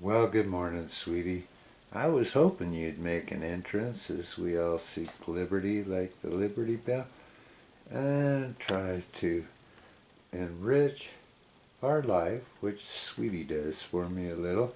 Well, good morning, sweetie. I was hoping you'd make an entrance as we all seek liberty like the Liberty Bell and try to enrich our life, which Sweetie does for me a little.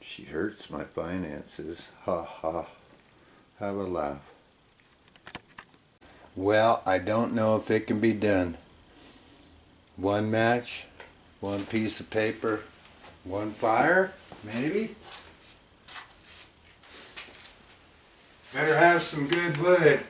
She hurts my finances. Ha ha. Have a laugh. Well, I don't know if it can be done. One match, one piece of paper, one fire, maybe? Better have some good wood.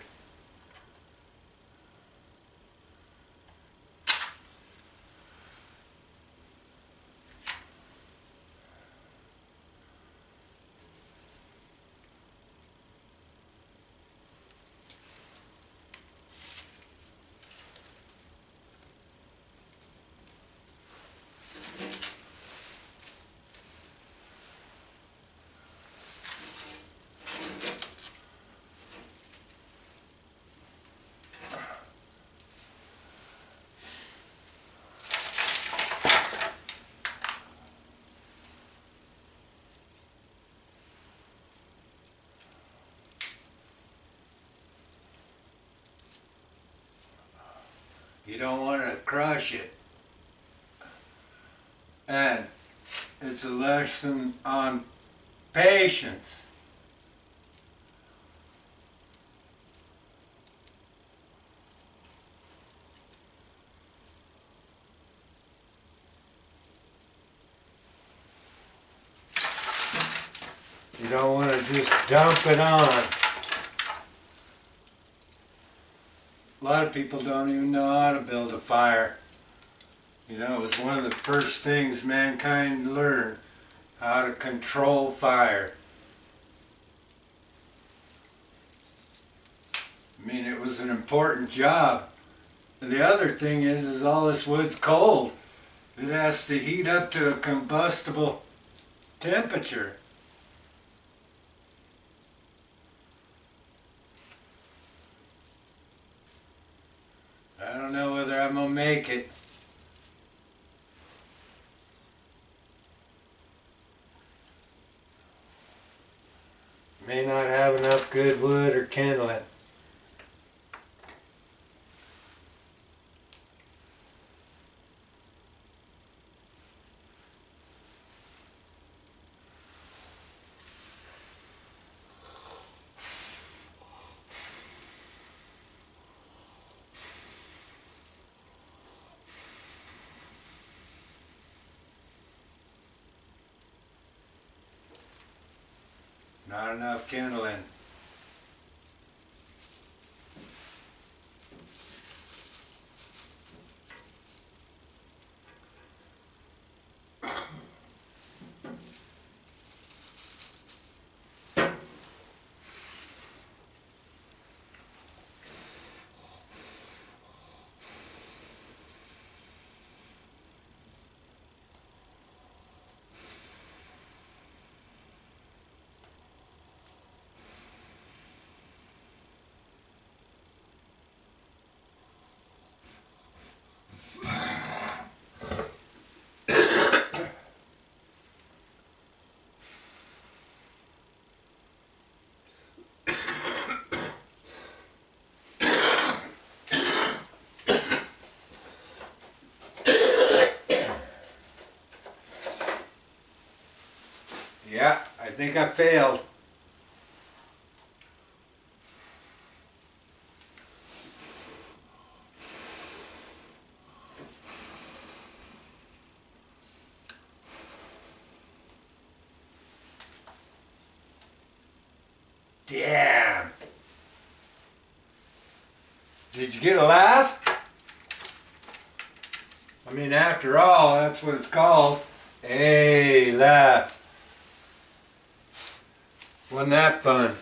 You don't want to crush it. And it's a lesson on patience. You don't want to just dump it on. A lot of people don't even know how to build a fire. You know, it was one of the first things mankind learned, how to control fire. I mean, it was an important job. And the other thing is all this wood's cold. It has to heat up to a combustible temperature. I don't know whether I'm gonna make it. May not have enough good wood or kindling. Not enough kindling. Yeah, I think I failed. Damn. Did you get a laugh? I mean, after all, that's what it's called. Hey, laugh. Wasn't that fun?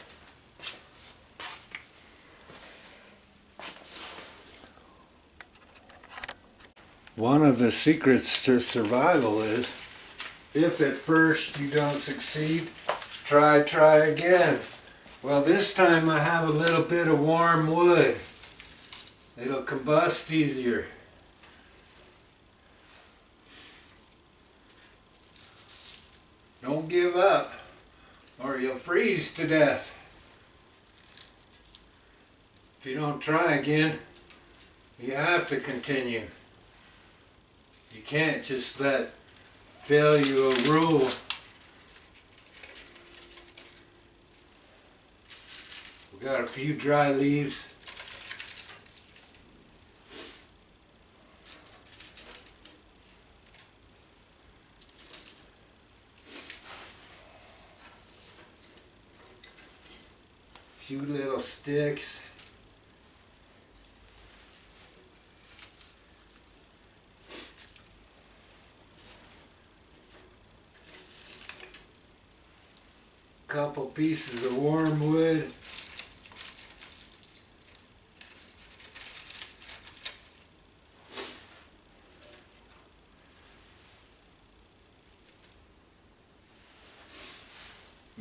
One of the secrets to survival is, if at first you don't succeed, try again. Well, this time I have a little bit of warm wood. It'll combust easier. Don't give up or you'll freeze to death. If you don't try again, you have to continue. You can't just let failure rule. We got a few dry leaves. Few little sticks. Couple pieces of wormwood.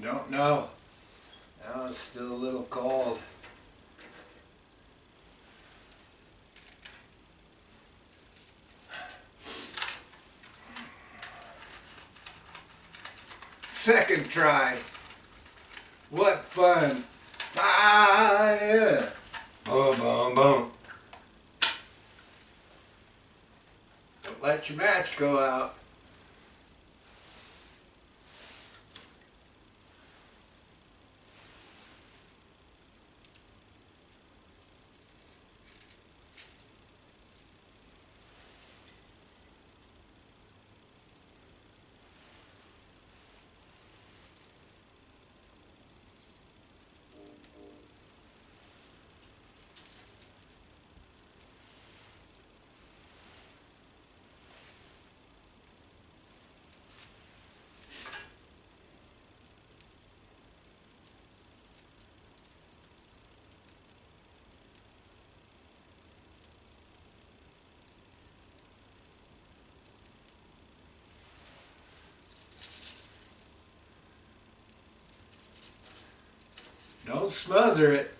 Don't know. Now it's still a little cold. Second try. What fun! Fire! Boom, boom, boom. Don't let your match go out. Don't smother it.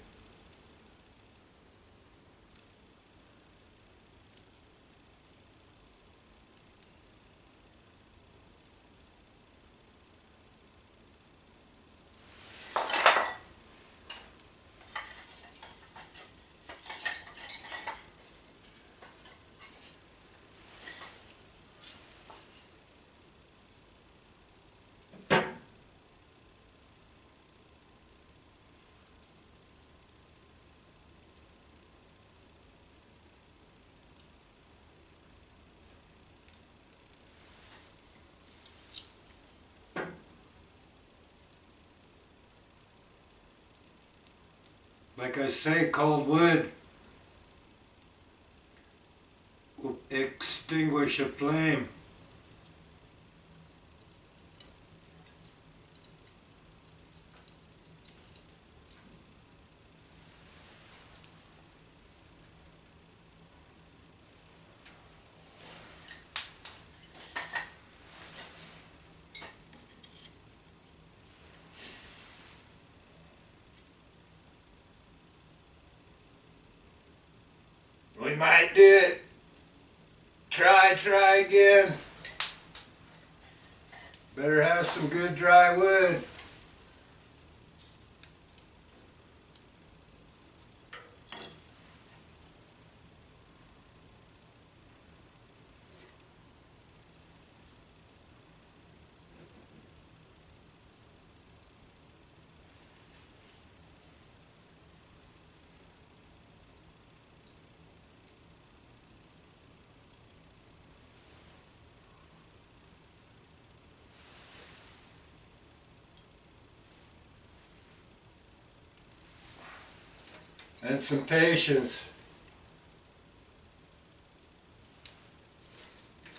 Like I say, cold wood will extinguish a flame. We might do it. Try again. Better have some good dry wood. And some patience.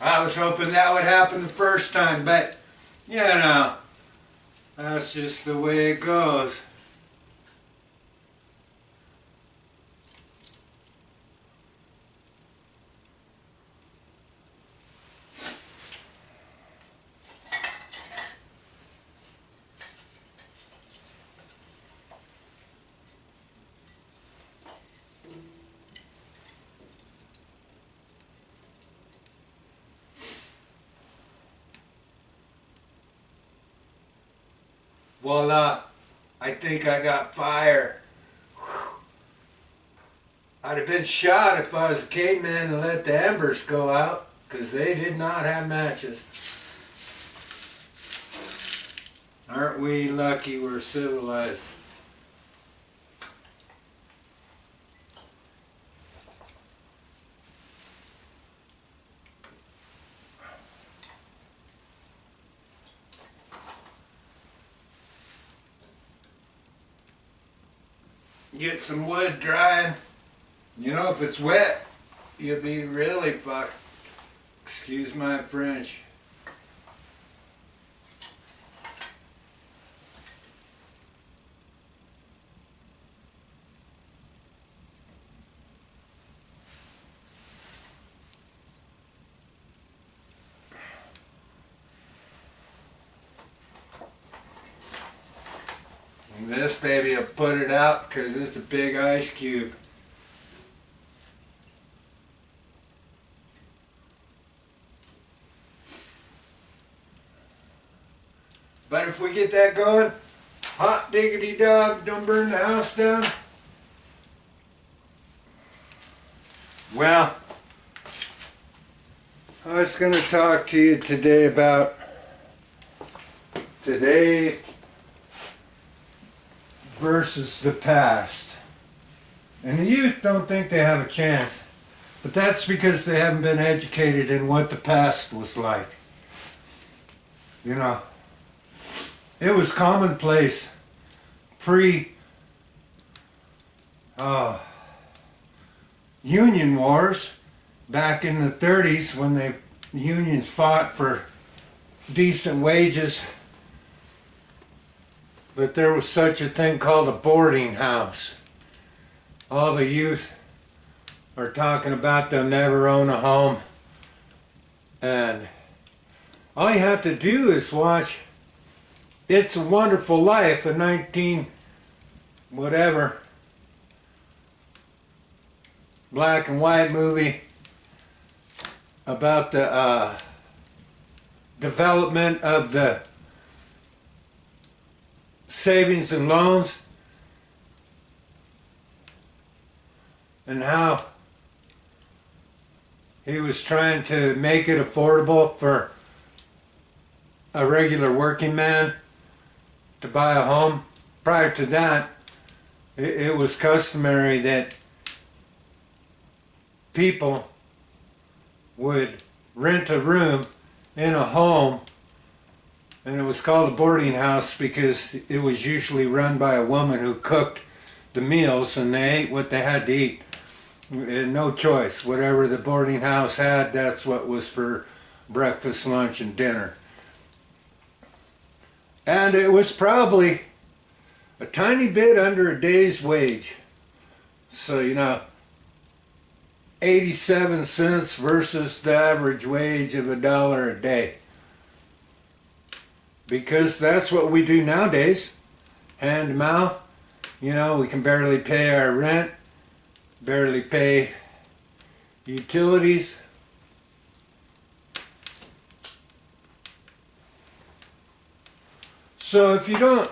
I was hoping that would happen the first time, but you know, that's just the way it goes. Voila. I think I got fire. I'd have been shot if I was a caveman and let the embers go out, because they did not have matches. Aren't we lucky we're civilized? Get some wood drying. You know, if it's wet, you'll be really fucked. Excuse my French. And this baby will put it out because it's a big ice cube. But if we get that going, hot diggity dog, don't burn the house down. Well, I was going to talk to you today about today versus the past. And the youth don't think they have a chance, but that's because they haven't been educated in what the past was like. You know, it was commonplace pre-Union wars back in the 30s when the unions fought for decent wages. But there was such a thing called a boarding house. All the youth are talking about they'll never own a home. And all you have to do is watch It's a Wonderful Life, a 19 whatever black and white movie about the development of the savings and loans and how he was trying to make it affordable for a regular working man to buy a home. Prior to that, it was customary that people would rent a room in a home, and it was called a boarding house because it was usually run by a woman who cooked the meals and they ate what they had to eat. No choice. Whatever the boarding house had, that's what was for breakfast, lunch, and dinner. And it was probably a tiny bit under a day's wage. So, you know, 87 cents versus the average wage of $1 a day. Because that's what we do nowadays. Hand to mouth. You know, we can barely pay our rent, barely pay utilities. So if you don't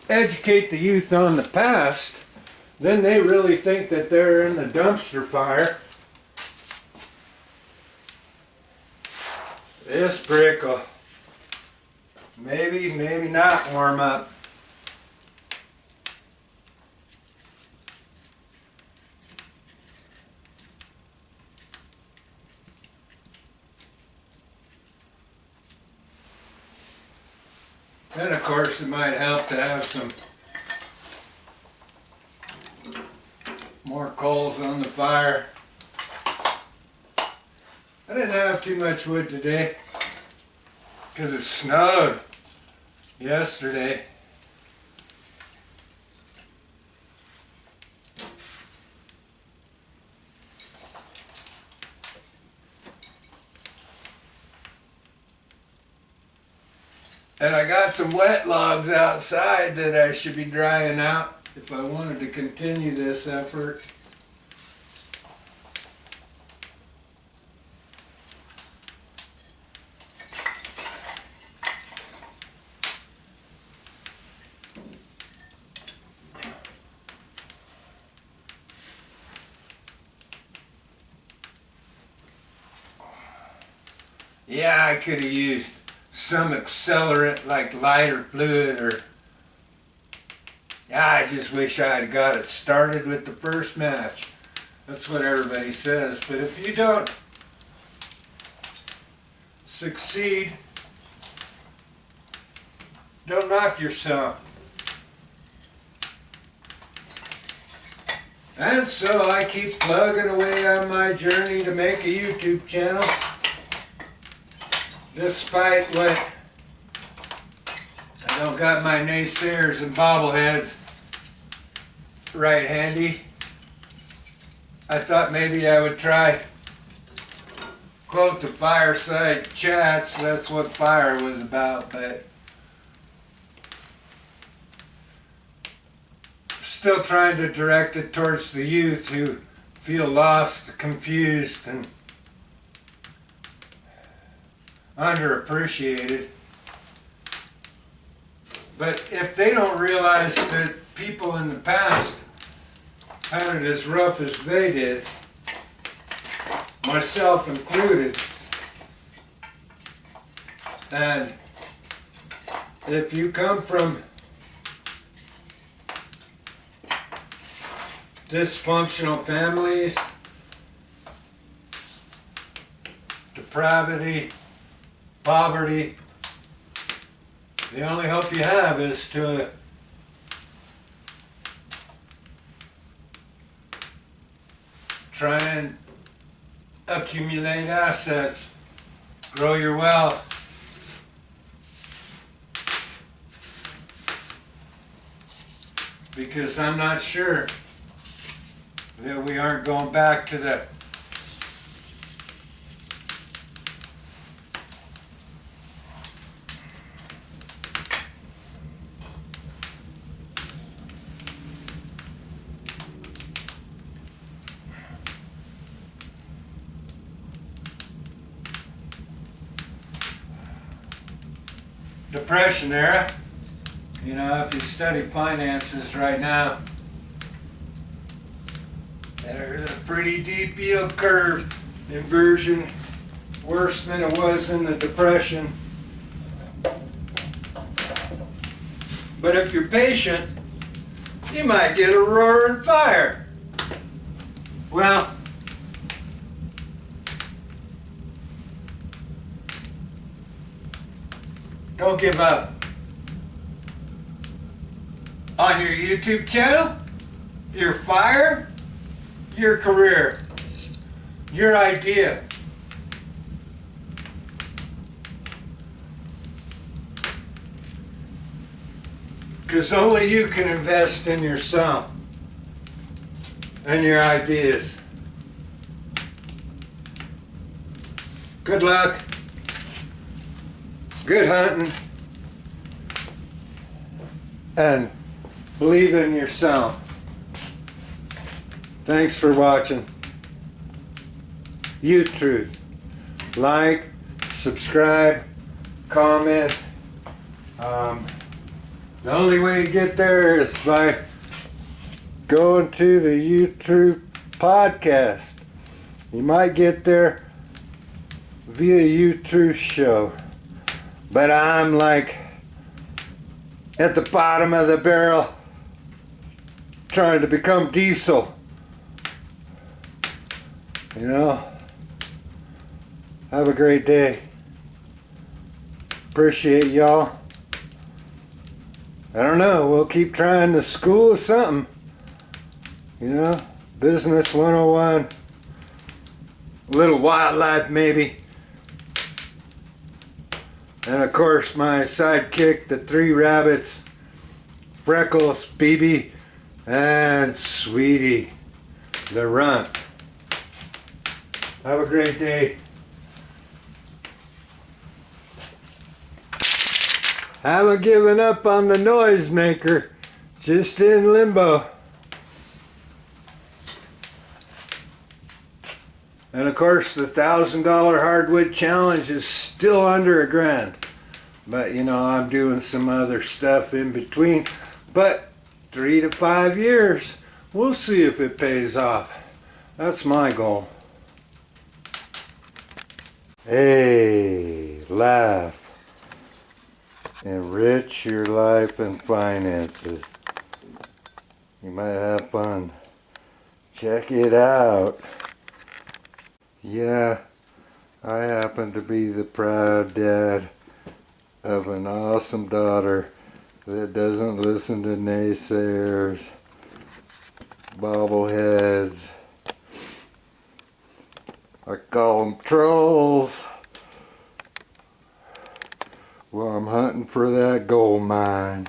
educate the youth on the past, then they really think that they're in the dumpster fire. This brick will maybe not warm up. And of course it might help to have some more coals on the fire. I didn't have too much wood today because it snowed yesterday. And I got some wet logs outside that I should be drying out if I wanted to continue this effort. Yeah, I could have used some accelerant like lighter fluid, or yeah, I just wish I had got it started with the first match. That's what everybody says. But if you don't succeed, don't knock yourself. And so I keep plugging away on my journey to make a YouTube channel. Despite what, I don't got my naysayers and bobbleheads right handy. I thought maybe I would try, quote, the fireside chats. That's what fire was about, but still trying to direct it towards the youth who feel lost, confused, and underappreciated. But if they don't realize that people in the past had it as rough as they did, myself included, and if you come from dysfunctional families, depravity, poverty, the only hope you have is to try and accumulate assets, grow your wealth. Because I'm not sure that we aren't going back to the Depression era. You know, if you study finances right now, there's a pretty deep yield curve inversion, worse than it was in the Depression. But if you're patient, you might get a roaring fire. Well, don't give up on your YouTube channel, your fire, your career, your idea. Because only you can invest in yourself and your ideas. Good luck. Good hunting. And believe in yourself. Thanks for watching. Youth Truth. Like, subscribe, comment. The only way to get there is by going to the Youth Truth podcast. You might get there via Youth Truth show. But I'm like at the bottom of the barrel trying to become diesel. You know? Have a great day. Appreciate y'all. I don't know, we'll keep trying the school of something. You know? Business 101. A little wildlife maybe. And of course my sidekick, the 3 rabbits, Freckles, BB, and Sweetie, the runt. Have a great day. Haven't given up on the noisemaker, just in limbo. And of course the $1,000 hardwood challenge is still under $1,000. But you know, I'm doing some other stuff in between. But 3 to 5 years, we'll see if it pays off. That's my goal. Hey, laugh. Enrich your life and finances. You might have fun. Check it out. Yeah, I happen to be the proud dad of an awesome daughter that doesn't listen to naysayers, bobbleheads. I call them trolls. Well, I'm hunting for that gold mine.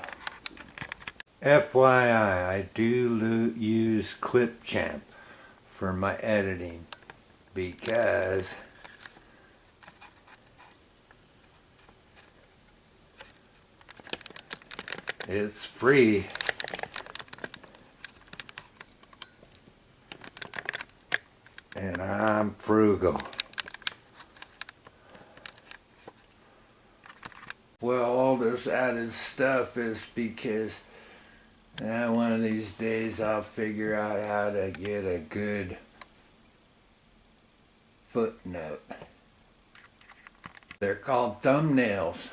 FYI, I do use Clipchamp for my editing because it's free. And I'm frugal. Well, all this added stuff is because one of these days I'll figure out how to get a good footnote. They're called thumbnails.